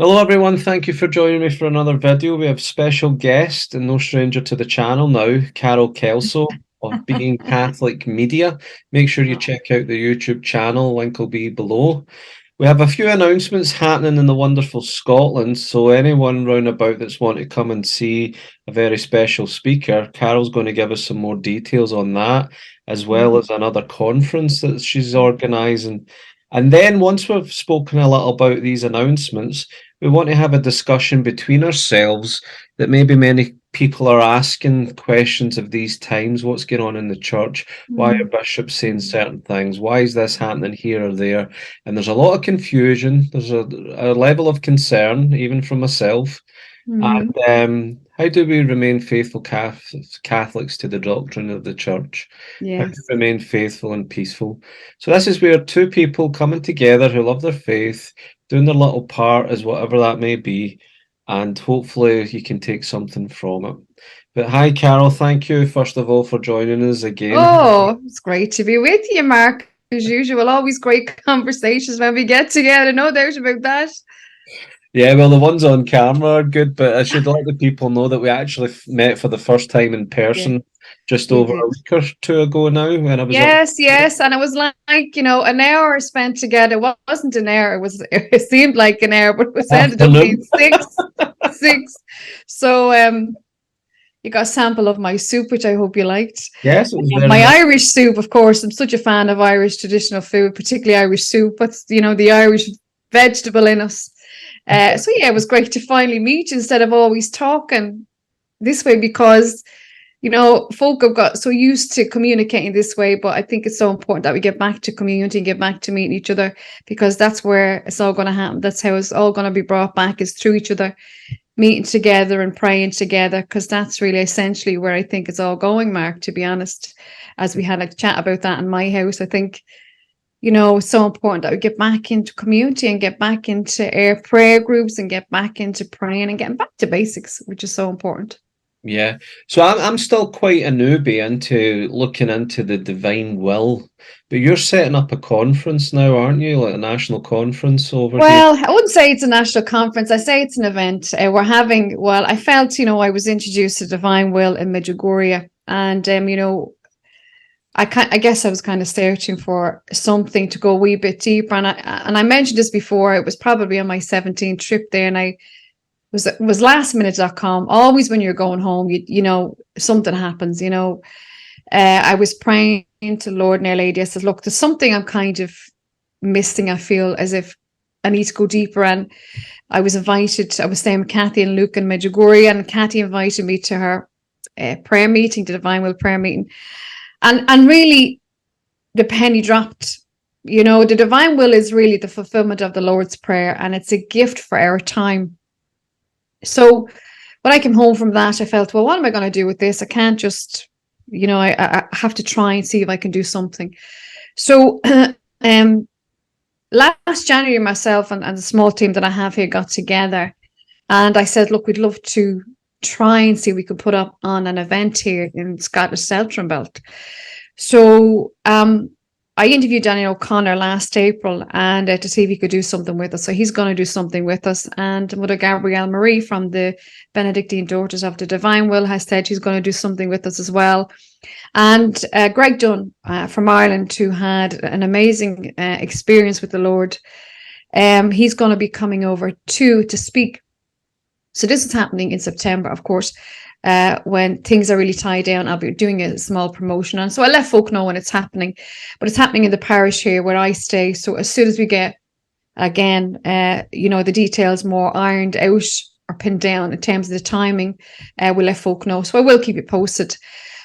Hello everyone, thank you for joining me for another video. We have special guest and no stranger to the channel now, Carol Kelso of Being Catholic Media. Make sure you check out the YouTube channel, link will be below. We have a few announcements happening in the wonderful Scotland, so anyone round about that's want to come and see a very special speaker, Carol's going to give us some more details on that, as well as another conference that she's organising. And then once we've spoken a little about these announcements, we want to have a discussion between ourselves that maybe many people are asking questions of these times. What's going on in the church? Why are bishops saying certain things? Why is this happening here or there? And there's a lot of confusion. There's a level of concern, even from myself. And how do we remain faithful Catholics to the doctrine of the church? How to Yes. remain faithful and peaceful? So this is where two people coming together who love their faith, doing their little part as whatever that may be, and hopefully you can take something from it. But hi, Carol. Thank you, first of all, for joining us again. Oh, it's great to be with you, Mark. As usual, always great conversations when we get together. No doubt about that. Yeah, well, the ones on camera are good, but I should let the people know that we actually met for the first time in Yeah, person just we over did. a week or two ago now when I was up. Yes, yes. And it was like, an hour spent together. Well, it wasn't an hour. It seemed like an hour, but it was ended up being Afternoon. six. So you got a sample of my soup, which I hope you liked. Yes, it was very My nice. Irish soup, of course. I'm such a fan of Irish traditional food, particularly Irish soup. What's the Irish vegetable in us. So yeah, it was great to finally meet instead of always talking this way because folk have got so used to communicating this way. But I think it's so important that we get back to community and get back to meeting each other because that's where it's all going to happen. That's how it's all going to be brought back is through each other, meeting together and praying together because that's really essentially where I think it's all going, Mark, to be honest. As we had a chat about that in my house, I think it's so important that we get back into community and get back into our prayer groups and get back into praying and getting back to basics, which is so important. Yeah. So I'm still quite a newbie into looking into the divine will, but you're setting up a conference now, aren't you? Like a national conference over here. Well, I wouldn't say it's a national conference. I say it's an event. I felt, I was introduced to divine will in Medjugorje and, I guess I was kind of searching for something to go a wee bit deeper. And I mentioned this before. It was probably on my 17th trip there, and I was lastminute.com. Always when you're going home, something happens. I was praying to Lord and Our Lady. I said, look, there's something I'm kind of missing. I feel as if I need to go deeper. And I was invited. I was staying with Kathy and Luke in Medjugorje, and Kathy invited me to her prayer meeting, the Divine Will prayer meeting. And really, the penny dropped. The divine will is really the fulfillment of the Lord's Prayer, and it's a gift for our time. So when I came home from that, I felt, well, what am I going to do with this? I can't just, I have to try and see if I can do something. So last January, myself and the small team that I have here got together, and I said, look, we'd love to try and see if we could put up on an event here in Scottish Southern Belt. So I interviewed Daniel Oconnor last April and to see if he could do something with us. So he's going to do something with us. And Mother Gabrielle Marie from the Benedictine Daughters of the Divine Will has said she's going to do something with us as well. And Greg Dunn from Ireland, who had an amazing experience with the Lord, he's going to be coming over too to speak. So this is happening in September, of course, when things are really tied down. I'll be doing a small promotion. And so I let folk know when it's happening, but it's happening in the parish here where I stay. So as soon as we get, again, the details more ironed out or pinned down in terms of the timing, we'll let folk know. So I will keep you posted.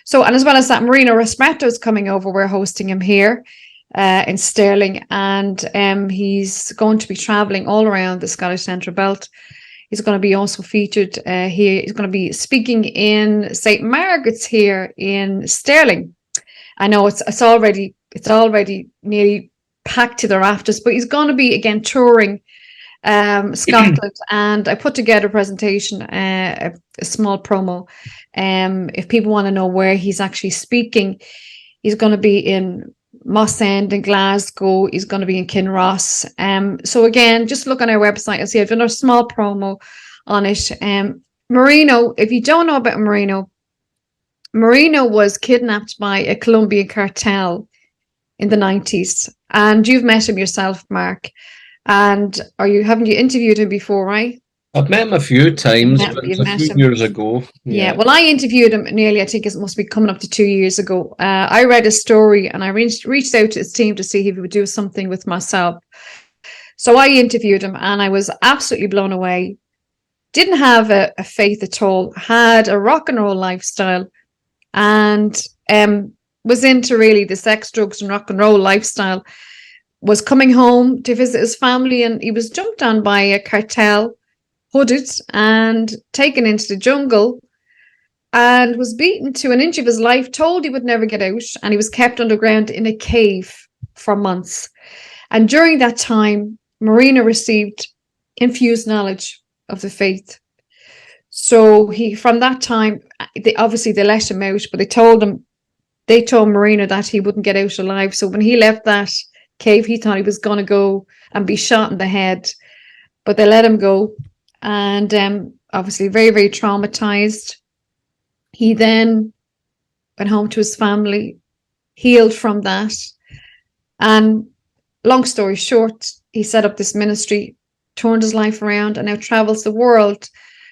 So, and as well as that, Marino Restreppo is coming over. We're hosting him here in Stirling, and he's going to be traveling all around the Scottish Central Belt. He's going to be also featured here. He's going to be speaking in St. Margaret's here in Stirling. I know it's already nearly packed to the rafters, but he's going to be again touring Scotland. And I put together a presentation, a small promo. If people want to know where he's actually speaking, he's going to be in Moss End in Glasgow. He's going to be in Kinross. So again, just look on our website. You'll see I've done a small promo on it. Marino, if you don't know about Marino, Marino was kidnapped by a Colombian cartel in the 90s. And you've met him yourself, Mark. And haven't you interviewed him before, right? I've met him a few times, but it's You've a met few him. years ago. Yeah, well, I interviewed him nearly, I think it must be coming up to 2 years ago. I read a story and I reached out to his team to see if he would do something with myself. So I interviewed him and I was absolutely blown away. Didn't have a faith at all, had a rock and roll lifestyle, and was into really the sex, drugs, and rock and roll lifestyle. Was coming home to visit his family and he was jumped on by a cartel, hooded, and taken into the jungle, and was beaten to an inch of his life, told he would never get out, and he was kept underground in a cave for months. And during that time, Marino received infused knowledge of the faith. So from that time, they let him out, but they told Marino that he wouldn't get out alive. So when he left that cave, he thought he was going to go and be shot in the head, but they let him go. And obviously very, very traumatized. He then went home to his family, healed from that. And long story short, he set up this ministry, turned his life around, and now travels the world.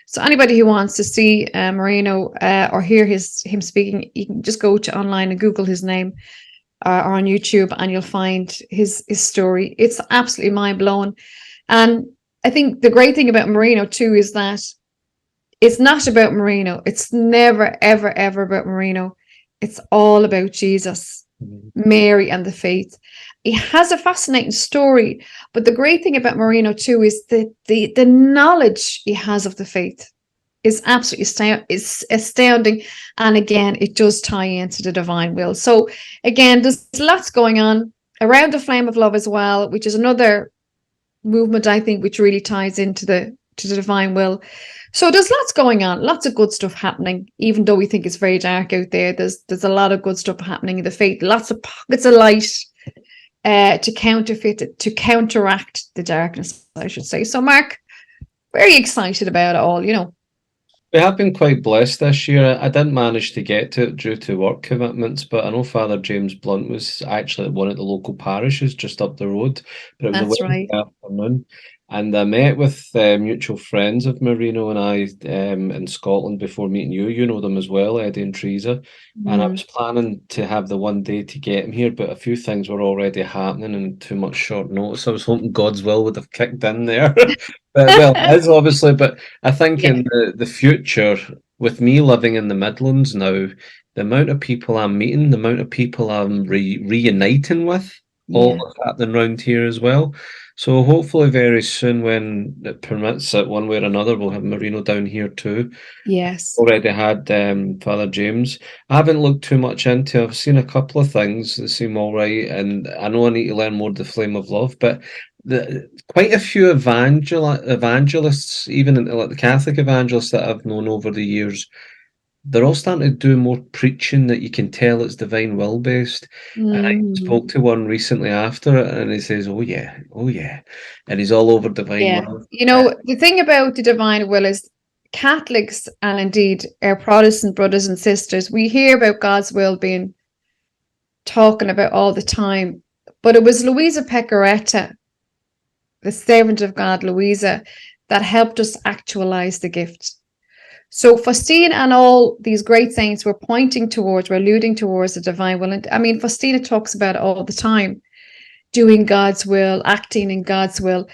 So anybody who wants to see Marino or hear him speaking, you can just go to online and Google his name or on YouTube, and you'll find his story. It's absolutely mind-blowing. And I think the great thing about Marino too is that it's not about Marino. It's never, ever, ever about Marino. It's all about Jesus, Mary, and the faith. He has a fascinating story, but the great thing about Marino too is the knowledge he has of the faith is absolutely astounding. And again, it does tie into the divine will. So again, there's lots going on around the flame of love as well, which is another movement, I think, which really ties into the divine will. So there's lots going on, lots of good stuff happening, even though we think it's very dark out there. There's a lot of good stuff happening in the faith, lots of pockets of light to counteract the darkness, I should say. So Mark, very excited about it all, We have been quite blessed this year. I didn't manage to get to it due to work commitments, but I know Father James Blunt was actually at one of the local parishes just up the road. But it was That's a right. Wednesday afternoon. And I met with mutual friends of Marino and I in Scotland before meeting you. You know them as well, Eddie and Teresa. And I was planning to have the one day to get him here, but a few things were already happening and too much short notice. I was hoping God's will would have kicked in there. But, well, it is obviously, but I think in the future, with me living in the Midlands now, the amount of people I'm meeting, the amount of people I'm reuniting with, all that's happening around here as well. So hopefully very soon, when it permits it one way or another, we'll have Marino down here too. Yes. Already had Father James. I haven't looked too much into it. I've seen a couple of things that seem all right, and I know I need to learn more of the flame of love, but quite a few evangelists, even like the Catholic evangelists that I've known over the years, they're all starting to do more preaching that you can tell it's divine will based. And I spoke to one recently after it, and he says, "Oh yeah, and he's all over divine will." The thing about the divine will is Catholics, and indeed our Protestant brothers and sisters, we hear about God's will being talking about all the time, but it was Louisa Pecoretta, the servant of God, Louisa, that helped us actualize the gift. So Faustina and all these great saints were alluding towards the divine will. And I mean, Faustina talks about it all the time, doing God's will, acting in God's will.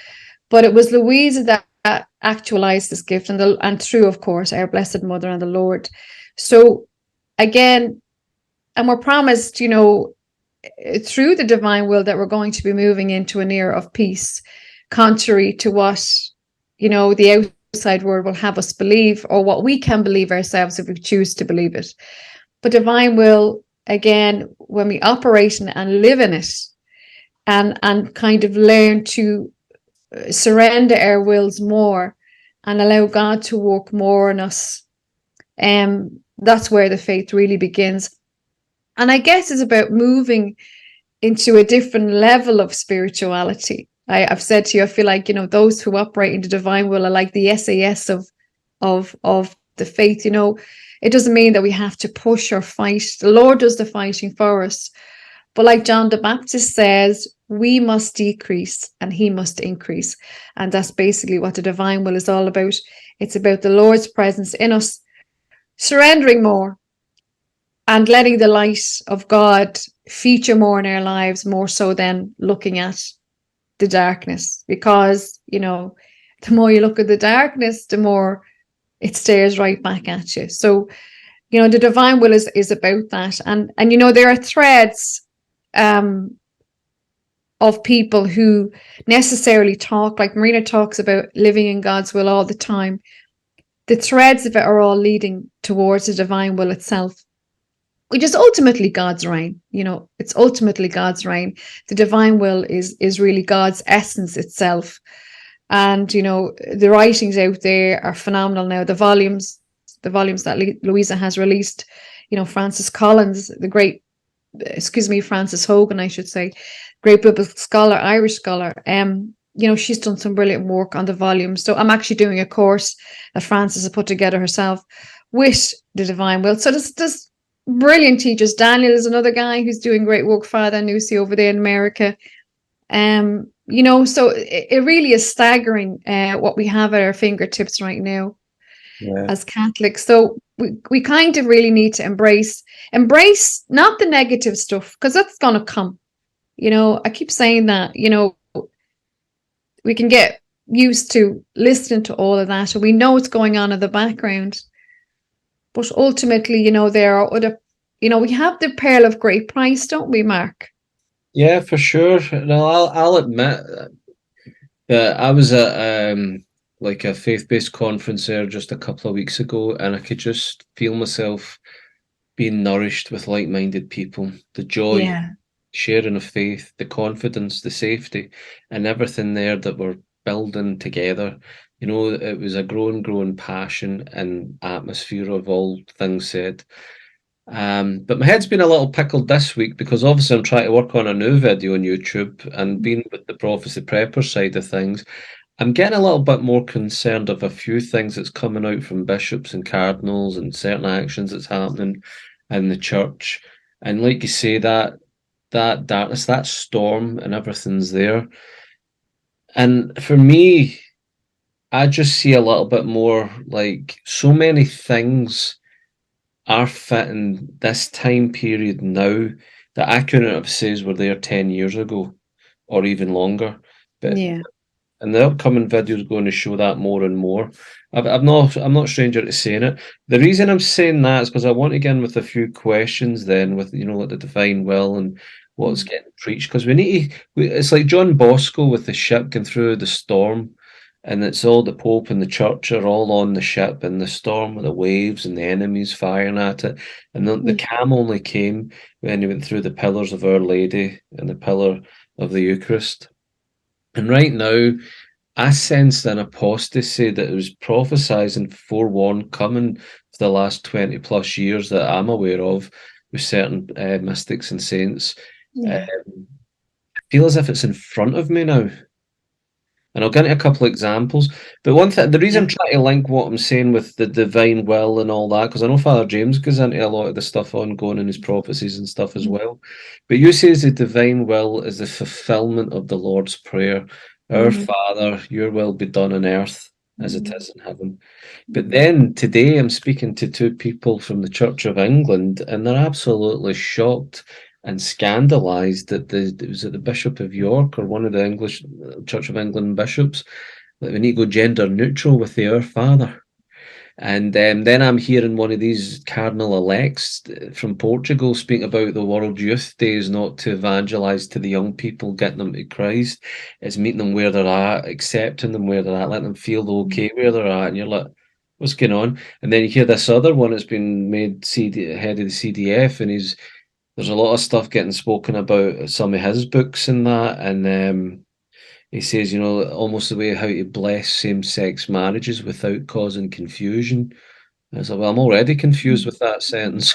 But it was Louisa that actualized this gift, and through, of course, our Blessed Mother and the Lord. So again, and we're promised, through the divine will, that we're going to be moving into an era of peace, contrary to what, the outside world will have us believe, or what we can believe ourselves if we choose to believe it. But divine will, again, when we operate in it and live in it, and kind of learn to surrender our wills more and allow God to work more in us, that's where the faith really begins. And I guess it's about moving into a different level of spirituality. I've said to you, I feel like, you know, those who operate in the divine will are like the SAS of the faith. You know, it doesn't mean that we have to push or fight. The Lord does the fighting for us. But like John the Baptist says, we must decrease and he must increase. And that's basically what the divine will is all about. It's about the Lord's presence in us, surrendering more and letting the light of God feature more in our lives, more so than looking at the darkness. Because, you know, the more you look at the darkness, the more it stares right back at you. So, you know, the divine will is about that. And you know, there are threads of people who necessarily talk, like Marina talks about living in God's will all the time. The threads of it are all leading towards the divine will itself, which is ultimately God's reign. You know, it's ultimately God's reign. The divine will is really God's essence itself. And, you know, the writings out there are phenomenal now. The volumes that Louisa has released, you know, Francis Collins, the great, Francis Hogan, I should say, great biblical scholar, Irish scholar. You know, she's done some brilliant work on the volumes. So I'm actually doing a course that Francis has put together herself with the divine will. So there's brilliant teachers. Daniel is another guy who's doing great work, Father Nusi over there in America. You know, so it really is staggering what we have at our fingertips right now as Catholics. So we kind of really need to embrace not the negative stuff, because that's going to come. You know, I keep saying that, you know, we can get used to listening to all of that, and we know what's going on in the background. But ultimately, you know, there are other, you know, we have the pearl of great price, don't we, Mark? Yeah, for sure. No, I'll admit that I was at like a faith-based conference there just a couple of weeks ago, and I could just feel myself being nourished with like-minded people. The joy, Yeah. sharing of faith, the confidence, the safety, and everything there that we're building together. You know, it was a growing passion and atmosphere of all things said. But my head's been a little pickled this week because obviously I'm trying to work on a new video on YouTube, and being with the prophecy prepper side of things, I'm getting a little bit more concerned of a few things that's coming out from bishops and cardinals and certain actions that's happening in the church. And like you say, that darkness, that storm, and everything's there. And for me, I just see a little bit more like so many things are fitting this time period now that I couldn't have says were there 10 years ago or even longer. But Yeah. and the upcoming video is going to show that more and more. I'm not stranger to saying it. The reason I'm saying that is because I want to get in with a few questions then with, you know, like the divine will and what's getting preached. Because we need to, it's like John Bosco with the ship going through the storm, and it's all the Pope and the church are all on the ship and the storm with the waves and the enemies firing at it. And the calm only came when he went through the pillars of Our Lady and the pillar of the Eucharist. And right now, I sensed an apostasy that was prophesied and forewarned coming for the last 20 plus years that I'm aware of with certain mystics and saints. Yeah. I feel as if it's in front of me now. And I'll get into a couple of examples. But one thing, the reason Yeah. I'm trying to link what I'm saying with the divine will and all that, because I know Father James goes into a lot of the stuff ongoing in his prophecies and stuff as well. But you say the divine will is the fulfillment of the Lord's Prayer. Our Mm-hmm. Father, your will be done on earth as it is in heaven. But Mm-hmm. then today I'm speaking to two people from the Church of England, and they're absolutely shocked and scandalised that was it the Bishop of York or one of the English Church of England bishops that we need to go gender neutral with the Our Father. And then I'm hearing one of these cardinal elects from Portugal speak about the World Youth Day is not to evangelise to the young people, getting them to Christ. It's meeting them where they're at, accepting them where they're at, letting them feel okay where they're at. And you're like, what's going on? And then you hear this other one that's been made head of the CDF, and there's a lot of stuff getting spoken about some of his books and that. And he says, you know, almost the way how to bless same-sex marriages without causing confusion. I was like, well, I'm already confused with that sentence.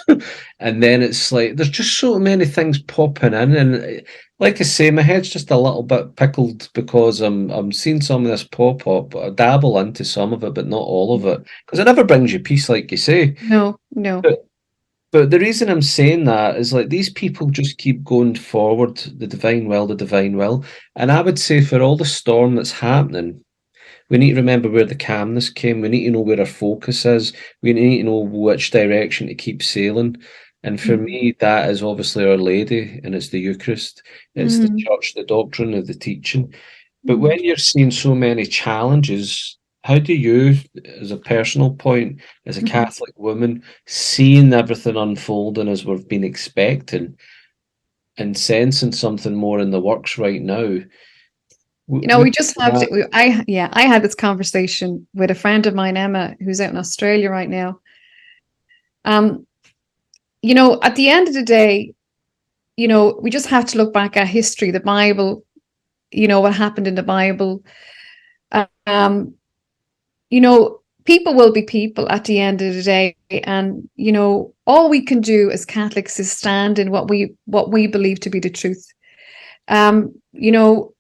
And then it's like, there's just so many things popping in. And like I say, my head's just a little bit pickled because I'm seeing some of this pop up, but I dabble into some of it, but not all of it. Because it never brings you peace, like you say. No, no. But the reason I'm saying that is like these people just keep going forward, the divine will, the divine will. And I would say for all the storm that's happening, we need to remember where the calmness came. We need to know where our focus is. We need to know which direction to keep sailing. And for Mm. me, that is obviously Our Lady and it's the Eucharist. It's the Mm. church, the doctrine of the teaching. But Mm. when you're seeing so many challenges, how do you, as a personal point, as a Mhm. Catholic woman, seeing everything unfolding as we've been expecting and sensing something more in the works right now? We Would just have that, to. I had this conversation with a friend of mine, Emma, who's out in Australia right now. Um, at the end of the day, we just have to look back at history, the Bible. What happened in the Bible. Um, People will be people at the end of the day, and all we can do as Catholics is stand in what we believe to be the truth. Um, you know,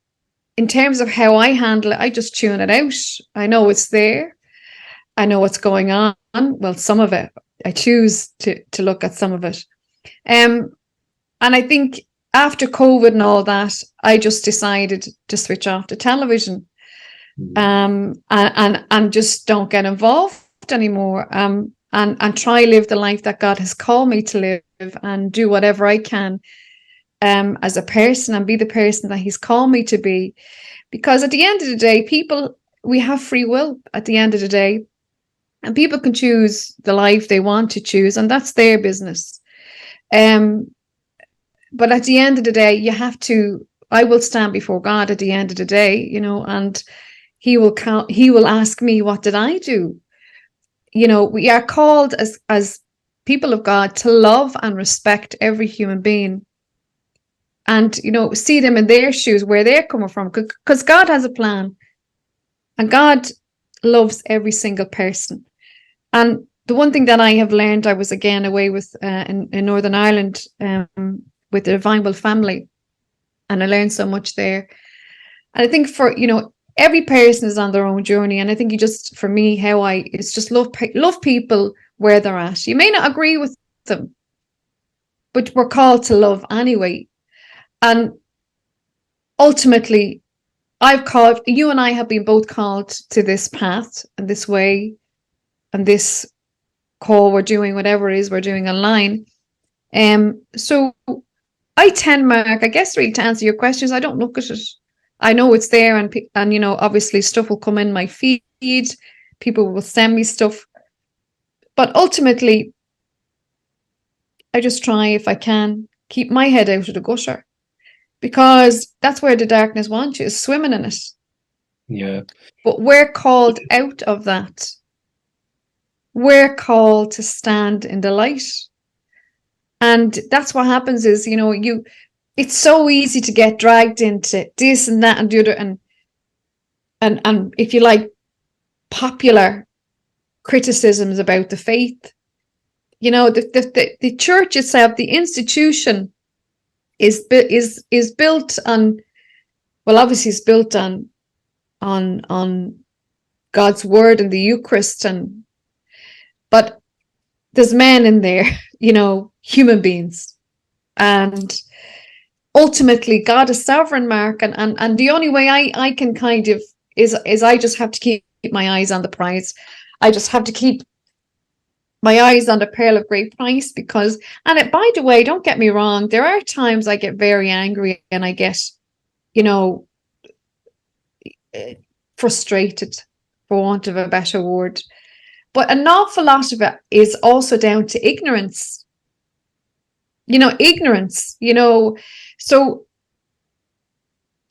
in terms of how I handle it, I just tune it out. I know it's there. I know what's going on. Well, some of it. I choose to look at some of it. Um, and I think after COVID and all that, I just decided to switch off the television, and just don't get involved anymore. And try live the life that God has called me to live, and do whatever I can, as a person, and be the person that He's called me to be. Because at the end of the day, we have free will at the end of the day, and people can choose the life they want to choose, and that's their business. Um, but at the end of the day, I will stand before God at the end of the day, and He will ask me, what did I do? We are called as people of God to love and respect every human being, and see them in their shoes, where they're coming from, because God has a plan, and God loves every single person. And the one thing that I have learned, I was again away with in Northern Ireland, with the Divine Will family, and I learned so much there. And I think for every person is on their own journey, and I think for me, it's just love people where they're at. You may not agree with them, but we're called to love anyway. And ultimately, you and I have been both called to this path and this way, and this call we're doing, whatever it is we're doing online. So I tend, Mark, I guess, really, to answer your questions, I don't look at it. I know it's there, and obviously stuff will come in my feed. People will send me stuff, but ultimately, I just try, if I can, keep my head out of the gutter, because that's where the darkness wants you, is swimming in it. yeah. But we're called out of that. We're called to stand in the light. And that's what happens is, it's so easy to get dragged into this and that and the other, and if you like, popular criticisms about the faith. The church itself, the institution, is built on, well, obviously it's built on God's word and the Eucharist, but there's men in there, human beings, and ultimately God is sovereign, Mark, and the only way I can kind of is I just have to keep my eyes on the prize. I just have to keep my eyes on the pearl of great price, because, by the way, don't get me wrong, there are times I get very angry and I get, you know, frustrated, for want of a better word. But an awful lot of it is also down to ignorance. Ignorance, so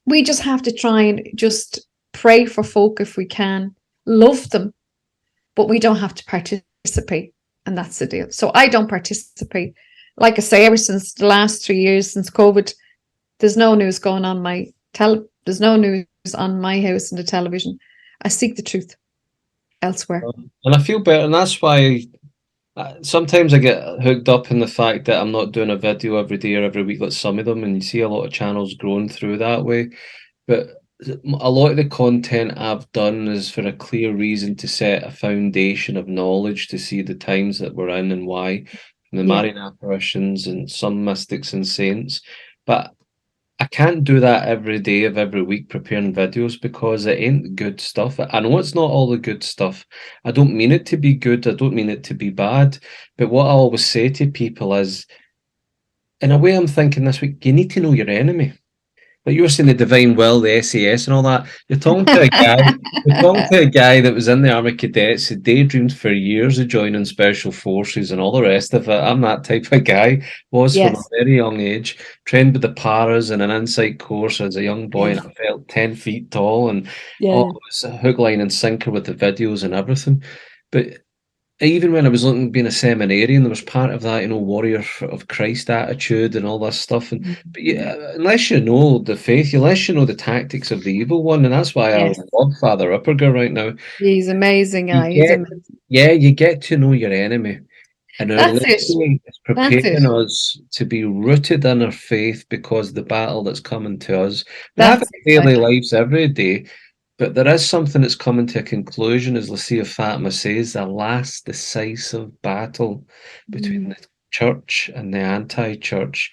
we just have to try and just pray for folk if we can, love them, but we don't have to participate. And that's the deal. So I don't participate. Like I say, ever since the last 3 years, since COVID, there's no news going on there's no news on my house and the television. I seek the truth elsewhere. And I feel better, and that's why Sometimes I get hooked up in the fact that I'm not doing a video every day or every week like some of them, and you see a lot of channels growing through that way. But a lot of the content I've done is for a clear reason to set a foundation of knowledge to see the times that we're in and why, and the Yeah. Marian apparitions and some mystics and saints. But I can't do that every day of every week preparing videos because it ain't good stuff. I know it's not all the good stuff. I don't mean it to be good. I don't mean it to be bad. But what I always say to people is, in a way, I'm thinking this week, you need to know your enemy. Like you were saying, the divine will, the SAS, and all that. You're talking to a guy. You're talking to a guy that was in the Army Cadets, who daydreamed for years of joining Special Forces and all the rest of it. I'm that type of guy. Was from a Yes. very young age. Trained with the paras and an insight course as a young boy, and Yes. I felt 10 feet tall, and Yeah. oh, it was a hook, line, and sinker with the videos and everything. But even when I was looking being a seminarian, there was part of that, warrior of Christ attitude and all this stuff. And but yeah, unless you know the faith, unless you know the tactics of the evil one, and that's why I Yes. love Father Upperger right now. He's amazing. You He's get, amazing. yeah, you get to know your enemy, and our That's it. legacy is That's it. preparing us to be rooted in our faith because the battle that's coming to us. We have That's our daily exactly. lives every day, but there is something that's coming to a conclusion, as Lucia Fatima says, the last decisive battle between Mm. the church and the anti-church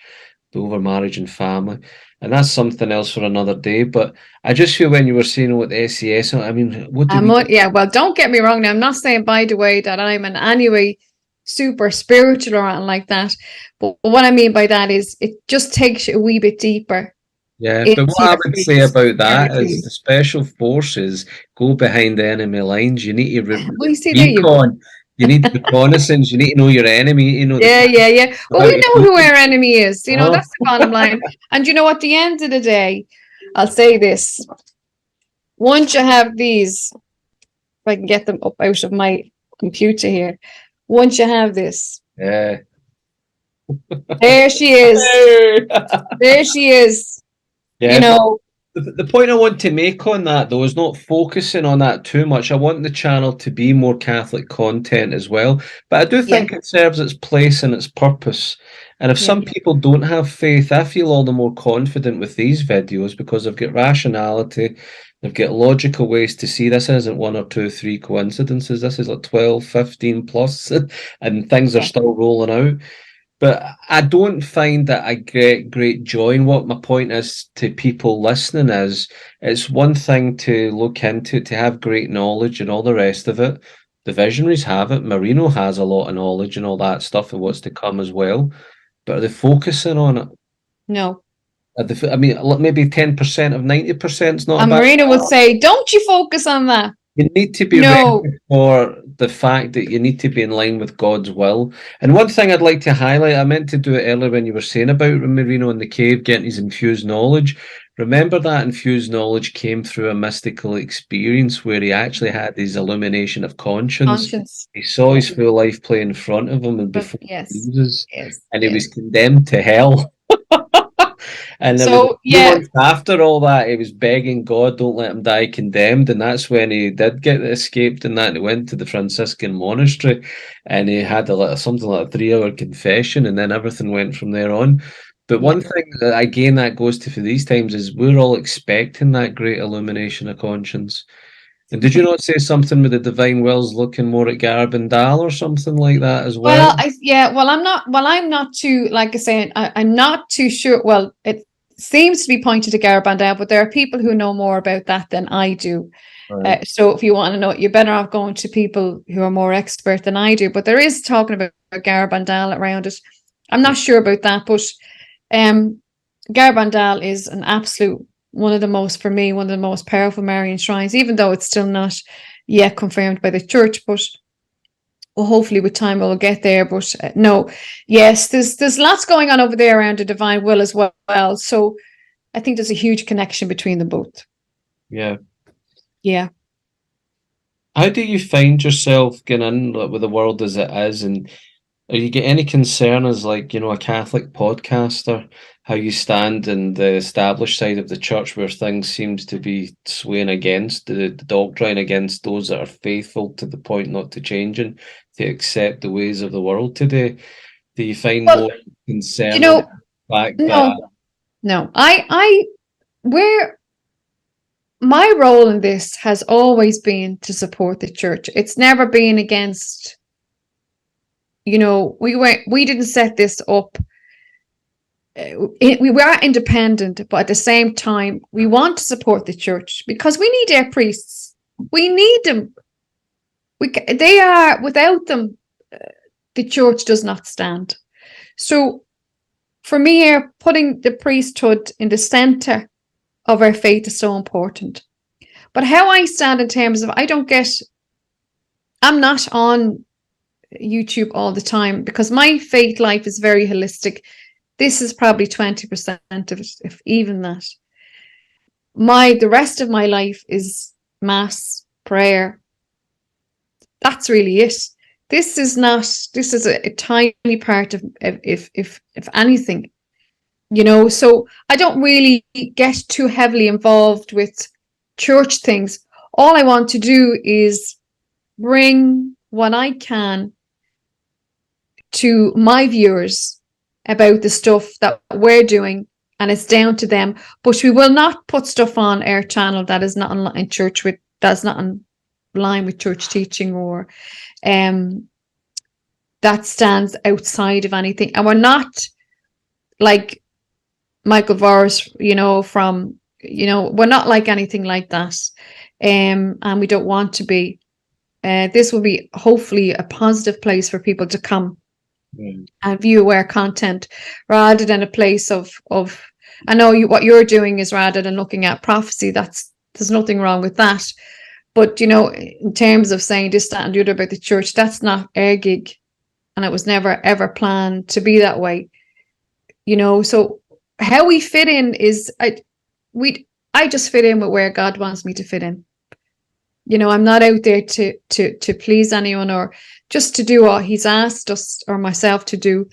over marriage and family. And that's something else for another day. But I just feel when you were saying what the SES, I mean, what do we Yeah, well, don't get me wrong now. I'm not saying, by the way, that I'm in any way super spiritual or anything like that. But what I mean by that is it just takes you a wee bit deeper Yeah, into but what I your would say faith. about Very that is true. the special forces go behind the enemy lines. You need to Well, you see, there you go. recon. You need reconnaissance. You need to know your enemy. You need to know the Yeah, time, yeah, yeah. Well, how we to know deal who with our enemy is. it. Uh-huh. That's the bottom line. And at the end of the day, I'll say this. Once you have these, if I can get them up out of my computer here, once you have this, Yeah. there she is. There she is. You Yeah, but know, the point I want to make on that, though, is not focusing on that too much. I want the channel to be more Catholic content as well. But I do yeah, think it serves its place and its purpose. And if yeah, some people don't have faith, I feel all the more confident with these videos because they've got rationality, they've got logical ways to see this isn't one or two, three coincidences. This is like 12, 15 plus, and things are yeah. still rolling out. But I don't find that I get great joy in what my point is to people listening is it's one thing to look into, to have great knowledge and all the rest of it. The visionaries have it. Marino has a lot of knowledge and all that stuff and what's to come as well. But are they focusing on it? No. I mean, maybe 10% of 90% is not a And bad. Marina would say, don't you focus on that. You need to be ready No. for the fact that you need to be in line with God's will. And one thing I'd like to highlight, I meant to do it earlier when you were saying about Marino in the cave getting his infused knowledge. Remember that infused knowledge came through a mystical experience where he actually had his illumination of conscience. Conscience. He saw Yeah. his full life play in front of him and But before yes. Jesus, Yes. and he was Yes. condemned to hell. And it was a So few yeah. months after all that, he was begging God, don't let him die condemned. And that's when he did get escaped and that. And he went to the Franciscan monastery and he had something like a 3 hour confession, and then everything went from there on. But Yeah. one thing that, again, that goes to for these times is we're all expecting that great illumination of conscience. And did you not say something with the divine wills looking more at Garabandal or something like that as well? Well, I'm not too, like I say, I'm not too sure. Well, it seems to be pointed to Garabandal, but there are people who know more about that than I do. Right. So if you want to know, you're better off going to people who are more expert than I do. But there is talking about Garabandal around it. I'm not sure about that, but Garabandal is an absolute one of the most, for me, one of the most powerful Marian shrines, even though it's still not yet confirmed by the church. But well, hopefully with time we'll get there. But no, yes, there's lots going on over there around the divine will as well. So I think there's a huge connection between them both. Yeah. Yeah. How do you find yourself getting in with the world as it is, and are you get any concern as a Catholic podcaster how you stand in the established side of the church where things seems to be swaying against the doctrine, against those that are faithful to the point not to changing, to accept the ways of the world today. Do you find Well, more you concern on know, the fact that no, no. Where my role in this has always been to support the church. It's never been against, we didn't set this up. We were independent, but at the same time, we want to support the church because we need our priests. We need them. They are, without them, the church does not stand. So for me, putting the priesthood in the center of our faith is so important. But how I stand in terms of, I'm not on YouTube all the time because my faith life is very holistic. This is probably 20% of it, if even that. The rest of my life is mass, prayer. That's really it. This is a tiny part of, if anything, so I don't really get too heavily involved with church things. All I want to do is bring what I can to my viewers about the stuff that we're doing, and it's down to them. But we will not put stuff on our channel that is not in church with, that's not in line with church teaching, or that stands outside of anything. And we're not like Michael Voris, we're not like anything like that. And we don't want to be. This will be hopefully a positive place for people to come and view our content, rather than a place of I know what you're doing is, rather than looking at prophecy, there's nothing wrong with that. But in terms of saying this, that, and the other about the church, that's not our gig, and it was never ever planned to be that way. So how we fit in is I just fit in with where God wants me to fit in. I'm not out there to please anyone, or just to do what He's asked us or myself to do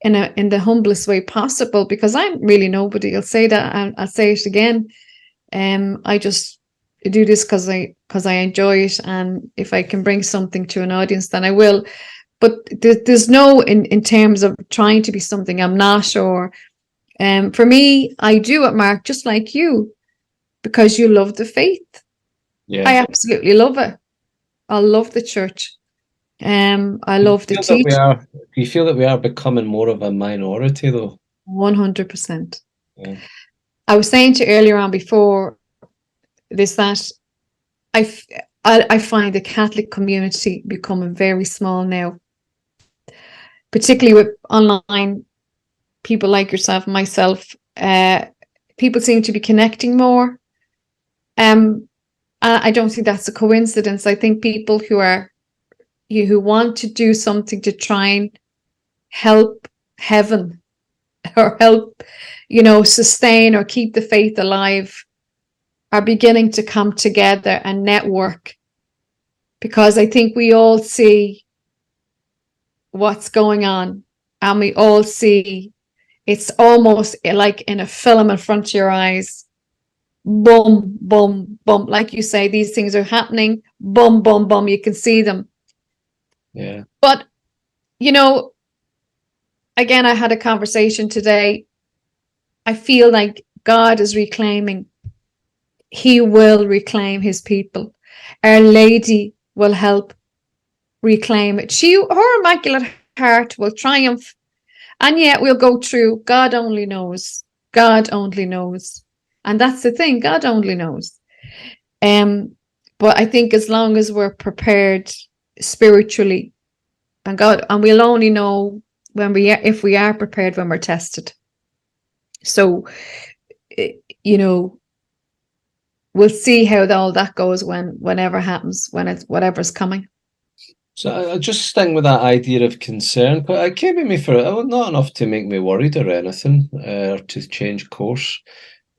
in the humblest way possible, because I'm really nobody. I'll say that, and I'll say it again. I just do this because I enjoy it, and if I can bring something to an audience, then I will. But there's no in terms of trying to be something I'm not, or for me, I do it, Mark, just like you, because you love the faith. yeah. I absolutely love it. I love the church. I love the teaching. Do you feel that we are becoming more of a minority, though? 100%. Yeah. I was saying to you earlier on before this that I find the Catholic community becoming very small now, particularly with online people like yourself and myself. People seem to be connecting more. I don't think that's a coincidence. I think people who want to do something to try and help heaven, or help, sustain or keep the faith alive, are beginning to come together and network, because I think we all see what's going on, and we all see it's almost like in a film in front of your eyes. Boom, boom, boom. Like you say, these things are happening. Boom, boom, boom. You can see them. Yeah. But, again, I had a conversation today. I feel like God is reclaiming. He will reclaim His people. Our Lady will help reclaim it. Her Immaculate Heart will triumph. And yet we'll go through. God only knows. God only knows. And that's the thing. God only knows. But I think as long as we're prepared spiritually, and we'll only know if we are prepared when we're tested. So, we'll see how all that goes whenever happens, whatever's coming. So I just sting with that idea of concern, but it came at me not enough to make me worried or anything, or to change course.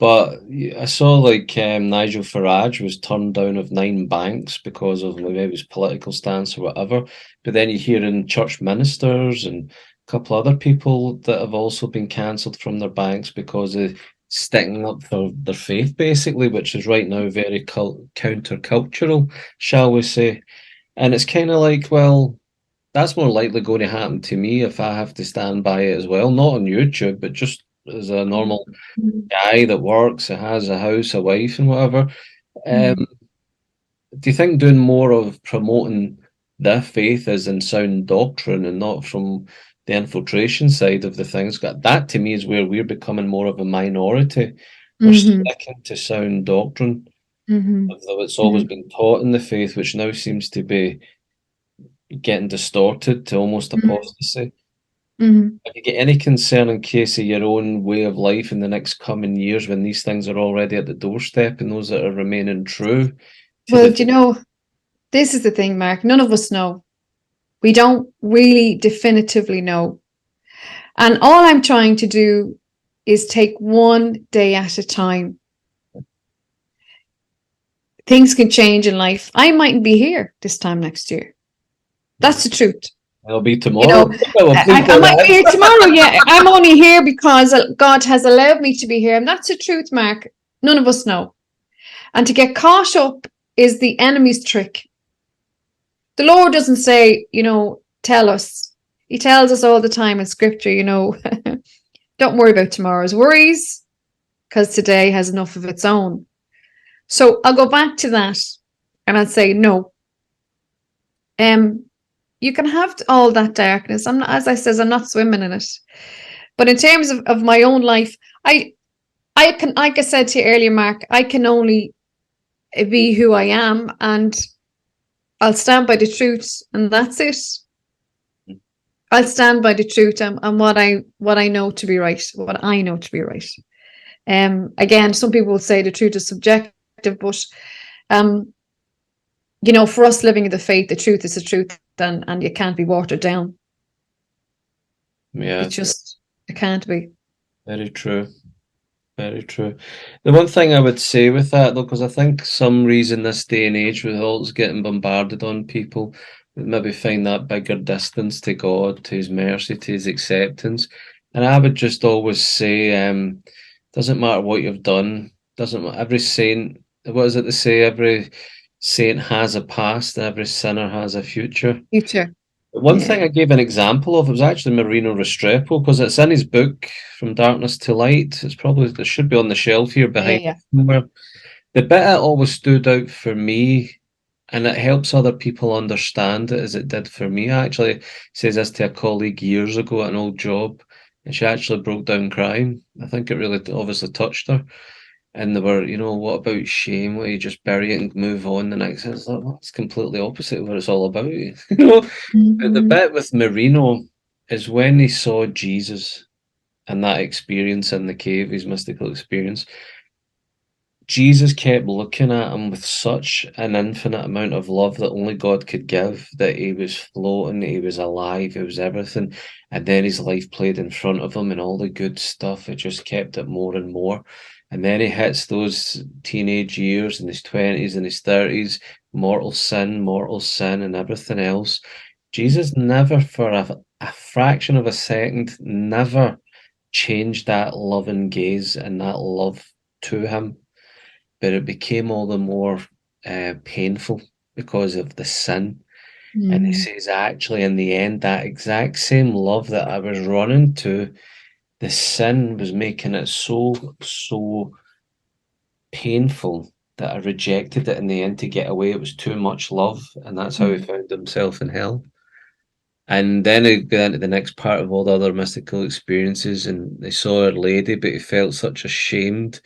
But I saw like Nigel Farage was turned down of 9 banks because of maybe his political stance or whatever. But then you hear in church ministers and couple other people that have also been cancelled from their banks because of sticking up for their faith, basically, which is right now very countercultural, shall we say. And it's kind of like, well, that's more likely going to happen to me if I have to stand by it as well. Not on YouTube, but just as a normal Mm, guy that works, that has a house, a wife, and whatever. Um, mm, do you think doing more of promoting their faith as in sound doctrine and not from the infiltration side of the things? That to me is where we're becoming more of a minority. We're mhm, sticking to sound doctrine, mhm, although it's always mhm, been taught in the faith, which now seems to be getting distorted to almost mhm, apostasy. mhm. Have you get any concern in case of your own way of life in the next coming years when these things are already at the doorstep and those that are remaining true to Well, the do you know, this is the thing, Mark. None of us know. We don't really definitively know. And all I'm trying to do is take one day at a time. Things can change in life. I mightn't be here this time next year. That's the truth. It'll be You tomorrow. know, Well, please I don't might be add. here tomorrow. Yeah, I'm only here because God has allowed me to be here. And that's the truth, Mark. None of us know. And to get caught up is the enemy's trick. The Lord doesn't say, tell us. He tells us all the time in scripture, don't worry about tomorrow's worries because today has enough of its own. So I'll go back to that and I'd say, no, you can have all that darkness. I'm not, as I says, I'm not swimming in it. But in terms of my own life, I can, like I said to you earlier, Mark, I can only be who I am and I'll stand by the truth and that's it. I'll stand by the truth and what I know to be right, what I know to be right. Again, some people will say the truth is subjective, but um, for us living in the faith, the truth is the truth, and it can't be watered down. Yeah, It can't be. very true. Very true. The one thing I would say with that, though, because I think some reason this day and age, with all that's getting bombarded on people, that maybe find that bigger distance to God, to His mercy, to His acceptance. And I would just always say, doesn't matter what you've done, doesn't matter. Every saint, what is it to say? Every saint has a past, every sinner has a future. Future. One Yeah. thing I gave an example of, it was actually Marino Restreppo, because it's in his book, From Darkness to Light. It should be on the shelf here Yeah, behind yeah. me somewhere. The bit that always stood out for me, and it helps other people understand it as it did for me. I actually says this to a colleague years ago at an old job, and she actually broke down crying. I think it really obviously touched her. And they were, what about shame? Where you just bury it and move on the next? It's like, well, it's completely opposite of what it's all about. But the Mm-hmm. bit with Marino is when he saw Jesus and that experience in the cave, his mystical experience. Jesus kept looking at him with such an infinite amount of love that only God could give, that he was floating, he was alive, he was everything. And then his life played in front of him and all the good stuff, it just kept it more and more. And then he hits those teenage years in his 20s and his 30s, mortal sin, and everything else. Jesus never, for a fraction of a second, never changed that loving gaze and that love to him, but it became all the more painful because of the sin. And he Mm-hmm. says, actually, in the end, that exact same love that I was running to, the sin was making it so painful that I rejected it in the end to get away. It was too much love. And that's how he found himself in hell. And then he got into the next part of all the other mystical experiences, and they saw Our Lady, but he felt such ashamed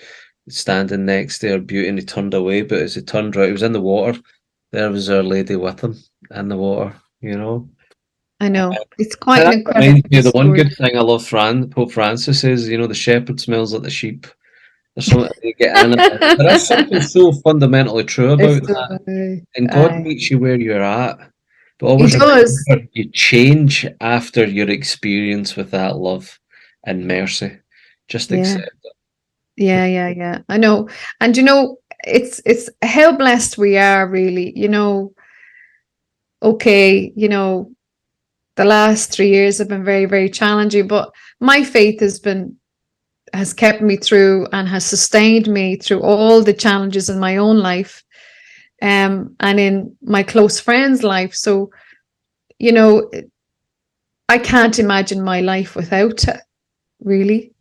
standing next to her beauty, and he turned away. But as he turned right, he was in the water. There was Our Lady with him in the water. I know. It's quite And an that reminds me incredible of the one story. good thing I love Pope Francis is, the shepherd smells like the sheep. There's something you get in it. There is something so fundamentally true about It's that. And God meets you where you're at. But He always does. remember, you change after your experience with that love and mercy. Just Yeah. accept it. Yeah, yeah, yeah. I know. And it's how blessed we are really, okay, the last 3 years have been very, very challenging, but my faith has kept me through and has sustained me through all the challenges in my own life, and in my close friends' life. So, you know, I can't imagine my life without it, really.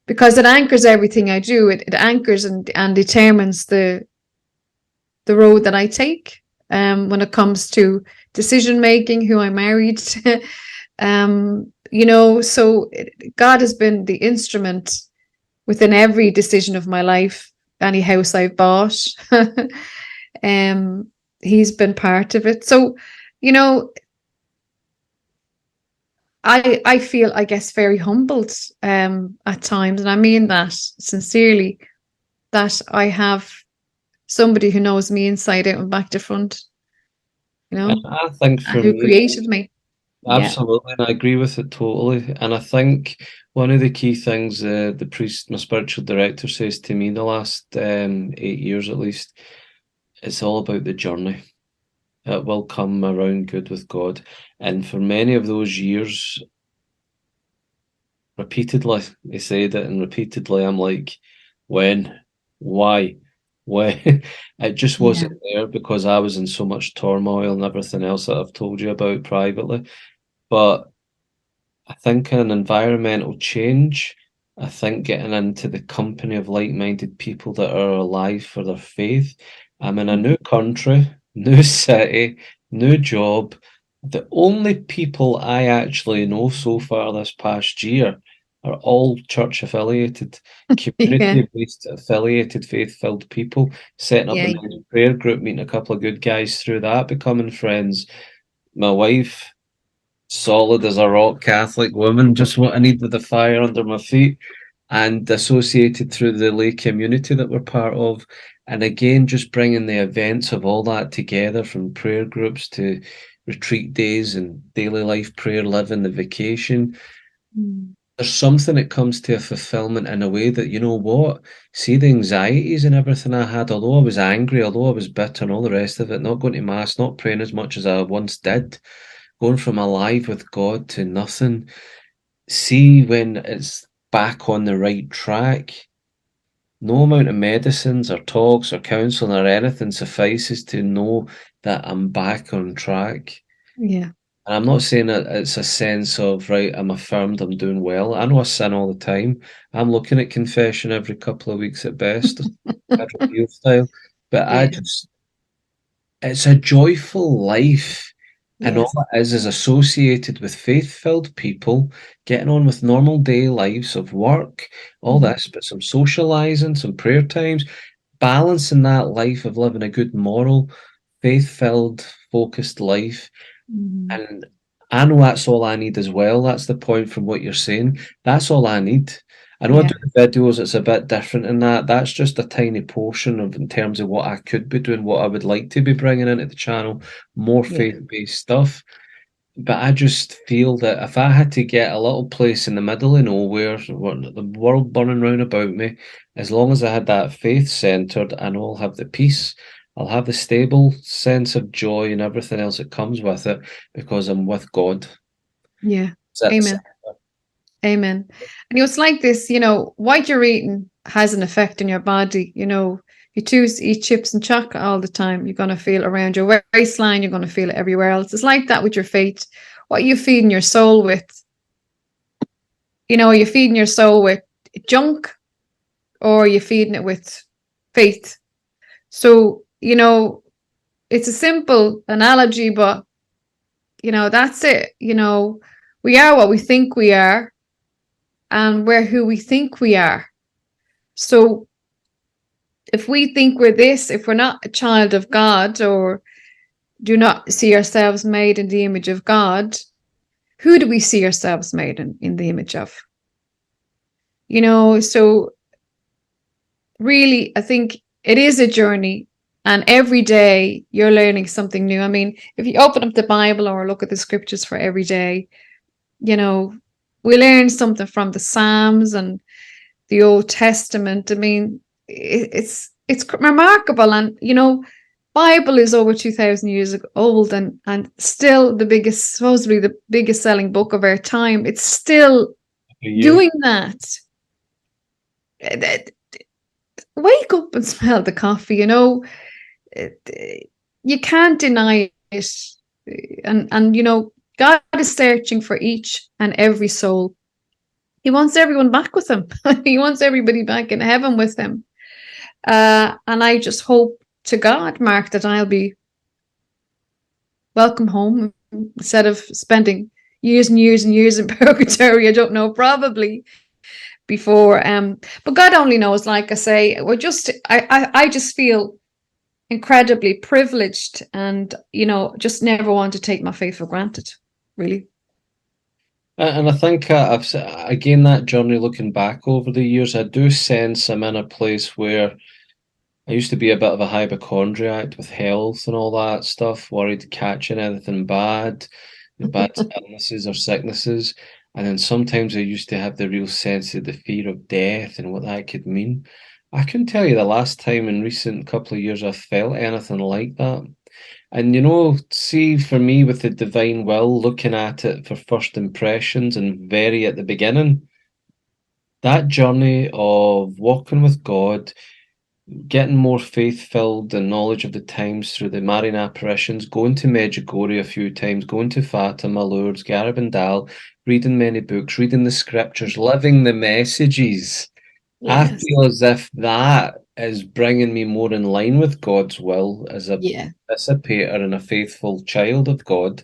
Because it anchors everything I do. It anchors and determines the road that I take, when it comes to decision making, who I married. So God has been the instrument within every decision of my life, any house I've bought. He's been part of it. So, you know, I feel, I guess, very humbled at times, and I mean that sincerely, that I have somebody who knows me inside out and back to front, And I think and for who me, created me. Yeah. absolutely, and I agree with it totally. And I think one of the key things the priest, my spiritual director, says to me the last 8 years at least, it's all about the journey. It will come around good with God. And for many of those years, repeatedly, he said it, and repeatedly, I'm like, when? Why? When? It just Yeah. wasn't there because I was in so much turmoil and everything else that I've told you about privately. But I think an environmental change, I think getting into the company of like-minded people that are alive for their faith. I'm in a new country, new city, new job. The only people I actually know so far this past year are all church affiliated, Yeah. community-based affiliated, faith-filled people, setting up the Yeah. men's prayer group, meeting a couple of good guys through that, becoming friends. My wife, solid as a rock Catholic woman, just what I need with the fire under my feet, and associated through the lay community that we're part of. And again, just bringing the events of all that together, from prayer groups to retreat days and daily life prayer living, the vacation. Mm. There's something that comes to a fulfillment in a way that, you know what, see the anxieties and everything I had, although I was angry, although I was bitter and all the rest of it, not going to mass, not praying as much as I once did, going from alive with God to nothing. See when it's back on the right track. No amount of medicines or talks or counseling or anything suffices to know that I'm back on track. Yeah. And I'm not saying that it's a sense of, right, I'm affirmed, I'm doing well. I know I sin all the time. I'm looking at confession every couple of weeks at best, real style. But I Yeah. just, it's a joyful life. And all Yes. it is associated with faith-filled people getting on with normal day lives of work, all Mhm. this, but some socializing, some prayer times, balancing that life of living a good moral, faith-filled, focused life. Mhm. And I know that's all I need as well. That's the point from what you're saying. That's all I need. I know I Yeah. do videos, it's a bit different in that. That's just a tiny portion of in terms of what I could be doing, what I would like to be bringing into the channel, more Yeah. faith-based stuff. But I just feel that if I had to get a little place in the middle of nowhere, the world burning round about me, as long as I had that faith centered, and I'll have the peace, I'll have the stable sense of joy and everything else that comes with it because I'm with God. Yeah. That's Amen. Amen. And it's like this, what you're eating has an effect on your body. You choose to eat chips and chocolate all the time, you're going to feel it around your waistline, you're going to feel it everywhere else. It's like that with your faith. What are you feeding your soul with? Are you feeding your soul with junk, or are you feeding it with faith? So, it's a simple analogy, but, that's it. We are what we think we are, and we're who we think we are. So if we think we're this, if we're not a child of God, or do not see ourselves made in the image of God, who do we see ourselves made in the image of? So really, I think it is a journey, and every day you're learning something new. I mean, if you open up the Bible or look at the scriptures for every day, we learn something from the Psalms and the Old Testament. I mean, it's remarkable. And Bible is over 2,000 years old, and still supposedly the biggest selling book of our time. It's still doing that. Wake up and smell the coffee, you know. You can't deny it. And you know, God is searching for each and every soul. He wants everyone back with him. He wants everybody back in heaven with him. And I just hope to God, Mark, that I'll be welcome home instead of spending years and years and years in purgatory. I don't know, probably before. But God only knows. Like I say, I just feel incredibly privileged, and you know, just never want to take my faith for granted, really. And I think again, that journey looking back over the years, I do sense I'm in a place where I used to be a bit of a hypochondriac with health and all that stuff, worried catching anything bad, bad illnesses or sicknesses. And then sometimes I used to have the real sense of the fear of death and what that could mean. I couldn't tell you the last time in recent couple of years I felt anything like that. And you know, see, for me with the divine will, looking at it for first impressions and very at the beginning, that journey of walking with God, getting more faith-filled and knowledge of the times through the Marian apparitions, going to Medjugorje a few times, going to Fatima, Lourdes, Garabandal, reading many books, reading the scriptures, living the messages. I Yes. feel as if that is bringing me more in line with God's will as a participator and a faithful child of God.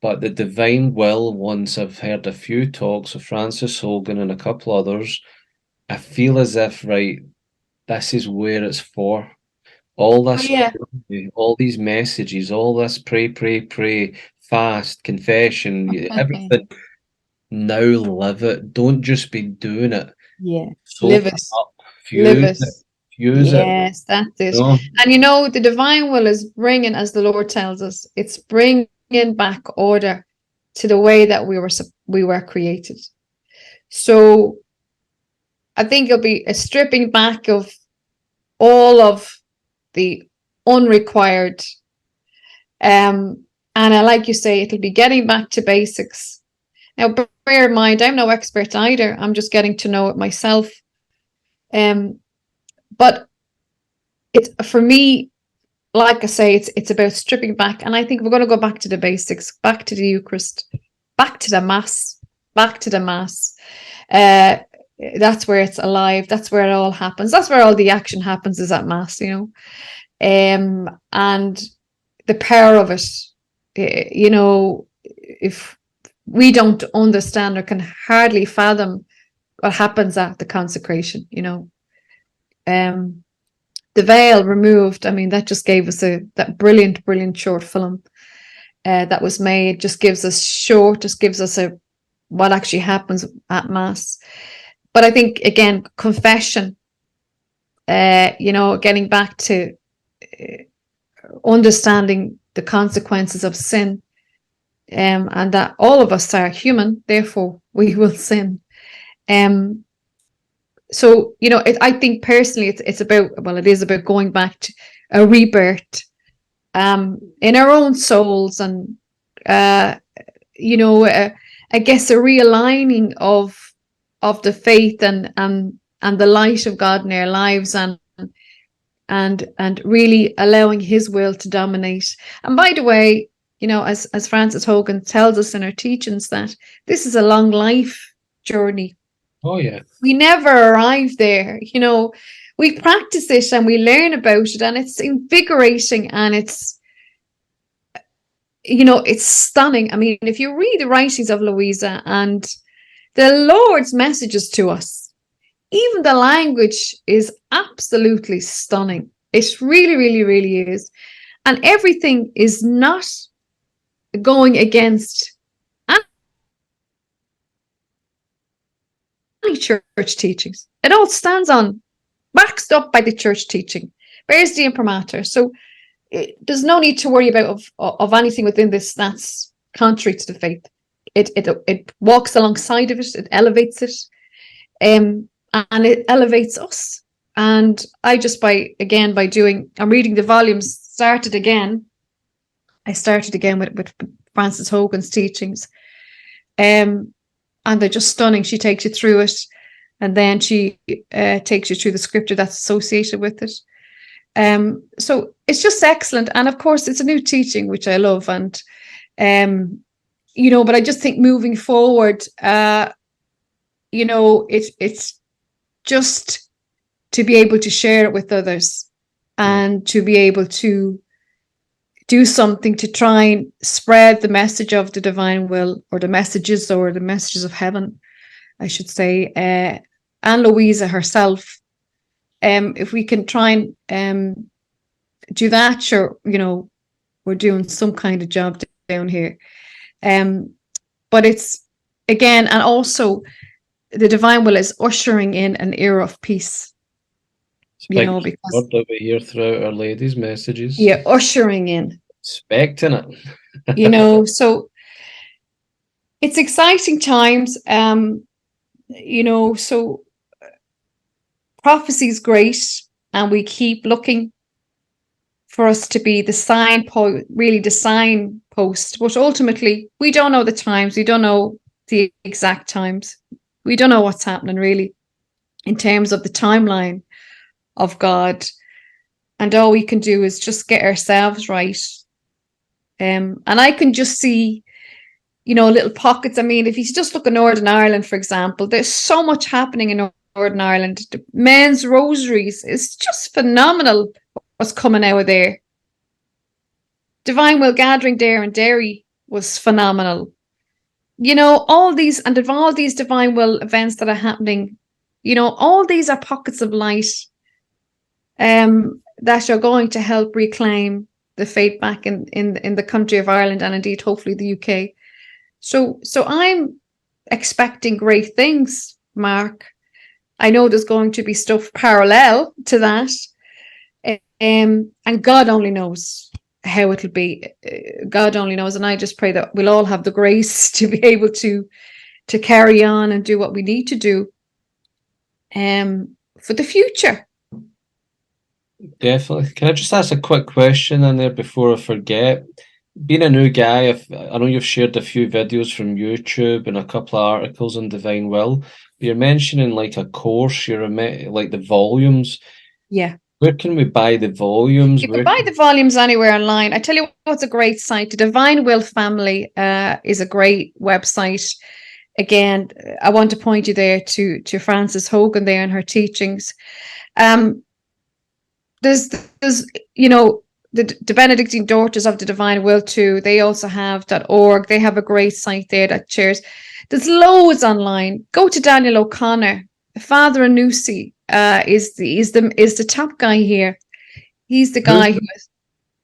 But the divine will, once I've heard a few talks of Francis Hogan and a couple others, I feel as if, right, this is where it's for. All this, all these messages, all this pray, pray, pray, fast, confession, everything. Now live it. Don't just be doing it. Live it. Up, Live it. Fuse it. Yes, that's it. You know? And you know, the divine will is bringing, as the Lord tells us, it's bringing back order to the way that we were created. So I think it'll be a stripping back of all of the unrequired. And like you say, it'll be getting back to basics. Now, bear in mind, I'm no expert either. I'm just getting to know it myself. But it's, for me, like I say, it's about stripping back. And I think we're going to go back to the basics, back to the Eucharist, back to the Mass, back to the Mass. That's where it's alive. That's where it all happens. That's where all the action happens, is at Mass, you know. And the power of it, you know, if we don't understand or can hardly fathom what happens at the consecration, you know. The veil removed, I mean, that just gave us that brilliant short film that was made. Just gives us what actually happens at Mass. But I think, again, confession, you know, getting back to understanding the consequences of sin, and that all of us are human, therefore we will sin. So, you know, I think personally it is about going back to a rebirth in our own souls, and you know, I guess a realigning of the faith and the light of God in our lives, and really allowing His will to dominate. And by the way, you know, as Francis Hogan tells us in her teachings, that this is a long life journey. Oh, yeah. We never arrive there. You know, we practice it and we learn about it, and it's invigorating, and it's, you know, it's stunning. I mean, if you read the writings of Louisa and the Lord's messages to us, even the language is absolutely stunning. It really, really, really is. And everything is not going against any church teachings. It all stands on, backed up by the church teaching. Where's the imprimatur? So there's no need to worry about of anything within this that's contrary to the faith. It walks alongside of it. It elevates it, and it elevates us. And I just I'm reading the volumes started again. I started again with Frances Hogan's teachings. And they're just stunning. She takes you through it, and then she takes you through the scripture that's associated with it. So it's just excellent. And of course, it's a new teaching, which I love. And, but I just think moving forward, it's just to be able to share it with others and to be able to do something to try and spread the message of the divine will, or the messages of heaven, I should say. And Louisa herself, if we can try and do that, sure, we're doing some kind of job down here. But it's, again, and also the divine will is ushering in an era of peace. Because what do we hear throughout Our Lady's messages? Yeah, ushering in. Expecting it. So it's exciting times. So prophecy is great, and we keep looking for us to be the signpost, really the signpost. But ultimately, we don't know the times. We don't know the exact times. We don't know what's happening really in terms of the timeline of God. And all we can do is just get ourselves right. And I can just see, little pockets. I mean, if you just look at Northern Ireland, for example, there's so much happening in Northern Ireland. The men's rosaries is just phenomenal what's coming out of there. Divine Will Gathering there in Derry was phenomenal. All these Divine Will events that are happening, all these are pockets of light that are going to help reclaim the faith back in the country of Ireland, and indeed hopefully the UK. So I'm expecting great things, Mark. I know there's going to be stuff parallel to that, and God only knows how it'll be. God only knows, and I just pray that we'll all have the grace to be able to carry on and do what we need to do for the future. Definitely. Can I just ask a quick question in there before I forget? Being a new guy, I know you've shared a few videos from YouTube and a couple of articles on Divine Will, but you're mentioning like a course, like the volumes. Yeah. Where can we buy the volumes? You can buy the volumes anywhere online. I tell you what's a great site. The Divine Will Family is a great website. Again, I want to point you there to Frances Hogan there and her teachings. There's the Benedictine Daughters of the Divine Will too. They also have .org. They have a great site there that shares. There's loads online. Go to Daniel Oconnor. Father Anusi is the top guy here. He's the guy who is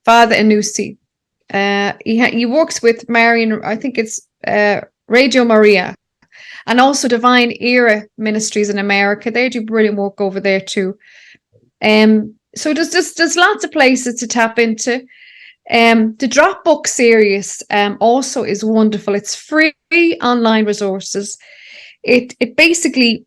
Father Anusi. He works with Marino, I think it's Radio Maria, and also Divine Era Ministries in America. They do brilliant work over there too. So there's lots of places to tap into. The Dropbook series also is wonderful. It's free online resources. It basically,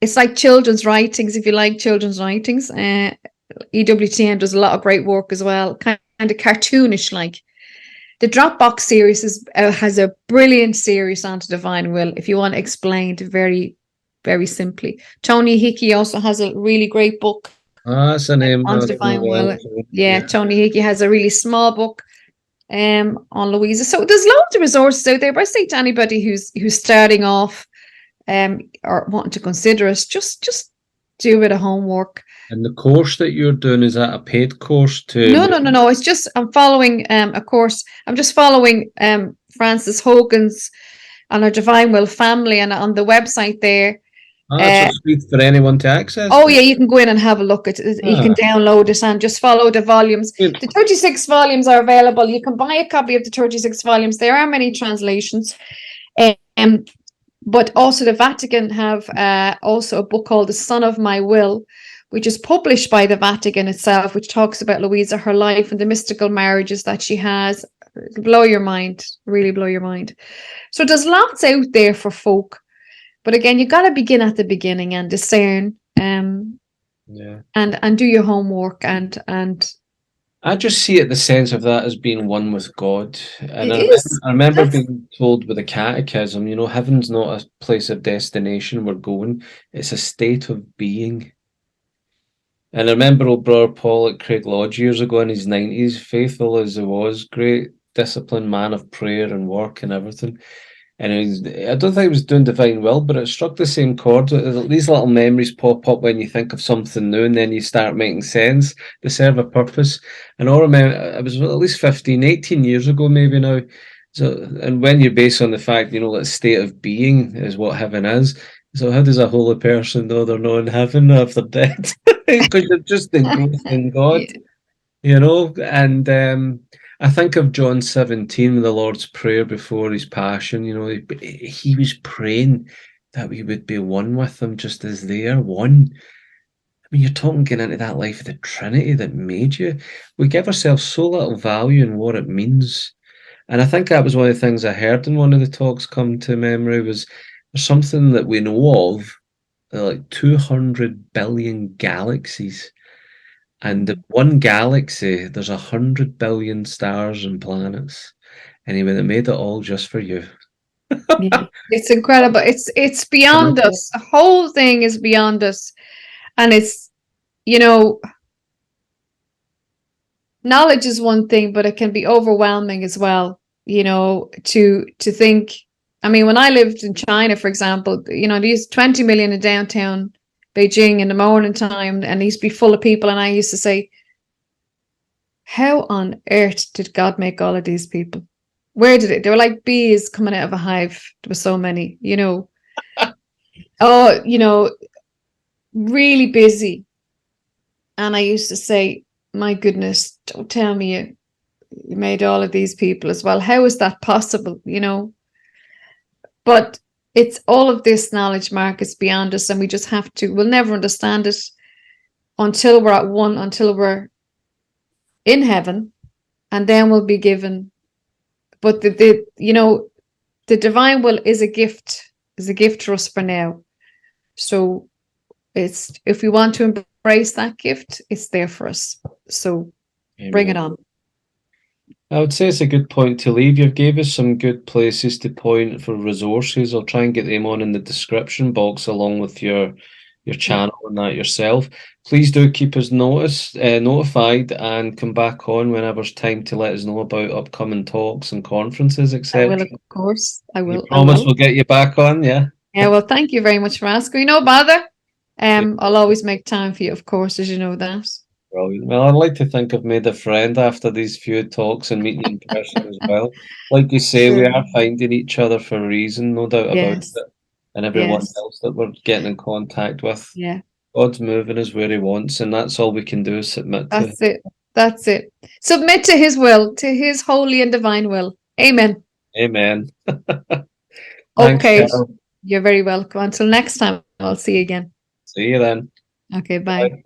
it's like children's writings. If you like children's writings, EWTN does a lot of great work as well, kind of cartoonish like. The Dropbox series has a brilliant series on Divine Will if you want explained very, very simply. Tony Hickey also has a really great book. That's the name on Divine Will. Yeah, Tony Hickey has a really small book on Louisa. So there's loads of resources out there. But I say to anybody who's starting off or wanting to consider it, just do a bit of homework. And the course that you're doing, is that a paid course too? No. It's just I'm following a course. I'm just following Frances Hogan's and her Divine Will family, and on the website there. So it's free for anyone to access? Oh, yeah, you can go in and have a look at it. You can download it and just follow the volumes. Good. The 36 volumes are available. You can buy a copy of the 36 volumes. There are many translations. But also the Vatican have also a book called The Son of My Will, which is published by the Vatican itself, which talks about Louisa, her life, and the mystical marriages that she has. It'll blow your mind, really blow your mind. So there's lots out there for folk. But again, you got to begin at the beginning and discern, and do your homework and I just see it the sense of that as being one with God. And It is. I remember That's being told with the catechism, heaven's not a place of destination we're going, it's a state of being. And I remember old brother Paul at Craig Lodge years ago in his 90s, faithful as he was, great disciplined man of prayer and work and everything. And I don't think he was doing divine will, but it struck the same chord. These little memories pop up when you think of something new, and then you start making sense. They serve a purpose. And I remember it was at least 15, 18 years ago, maybe now. So, and when you base on the fact, that state of being is what heaven is. So, how does a holy person know they're not in heaven after death? Because you're just engrossed in God, yeah. and I think of John 17, the Lord's Prayer before his passion. He was praying that we would be one with him just as they are one. I mean, you're talking getting into that life of the Trinity that made you. We give ourselves so little value in what it means. And I think that was one of the things I heard in one of the talks come to memory was there's something that we know of, like 200 billion galaxies. And in one galaxy, there's 100 billion stars and planets. Anyway, they made it all just for you. Yeah. It's incredible. It's beyond us. The whole thing is beyond us. And it's, you know, knowledge is one thing, but it can be overwhelming as well, to think. I mean, when I lived in China, for example, these 20 million in downtown Beijing in the morning time, and these be full of people. And I used to say, how on earth did God make all of these people? Where did it? They were like bees coming out of a hive. There were so many, Oh, really busy. And I used to say, my goodness, don't tell me you made all of these people as well. How is that possible? But it's all of this knowledge, Mark, is beyond us, and we just we'll never understand it until we're at one, until we're in heaven, and then we'll be given. But the divine will is a gift to us for now. So it's, if we want to embrace that gift, it's there for us. So bring Amen. it on. I would say it's a good point to leave. You've gave us some good places to point for resources. I'll try and get them on in the description box along with your Yeah, channel and that yourself. Please do keep us notified and come back on whenever's time to let us know about upcoming talks and conferences, I will, etc. of course. I You will. I promise will. we'll get you back on, yeah? Yeah, well, thank you very much for asking. No bother. I'll always make time for you, of course, as you know that. Brilliant. Well, I'd like to think I've made a friend after these few talks and meeting you in person as well. Like you say, we Sure. are finding each other for a reason, no doubt about Yes. it. And everyone Yes. else that we're getting in contact with, Yeah. God's moving us where He wants, and that's all we can do is submit to. That's it. That's it. Submit to his will, to his holy and divine will. Amen. Amen. Thanks, Okay. Carol. You're very welcome. Until next time, I'll see you again. See you then. Okay, bye. Bye.